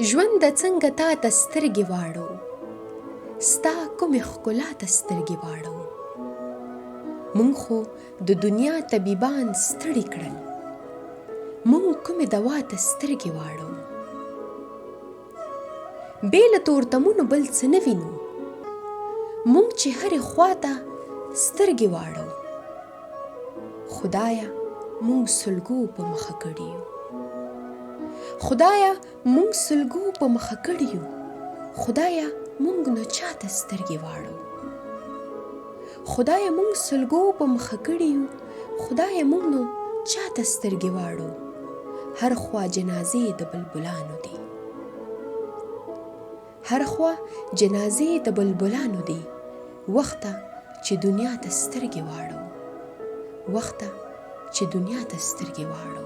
ژوند څنګه تا ته سترګې واړو، ستا کومې ښکلا ته سترګې واړو. مونږ خو د دنیا طبیبان ستړي کړل، مونږ کومې دوا ته سترګې واړو. بې له تورتمونو بل څه نه وینو، مونږ چې هرې خوا ته سترګې واړو. خدایه مونږ سلګو په مخه کړي یو، خدایه مونږ سلګو په مخه کړي یو. خدایه مونږ نو چاته سترګې واړو، خدایه مونږ سلګو په مخه کړي یو. خدایه مونږ نو چاته سترګې واړو. هر خوا جنازې د بلبلانو دي، هر خوا جنازې د بلبلانو دي. وخته چې دنیا ته سترګې واړو، وخته چې دنیا ته سترګې واړو.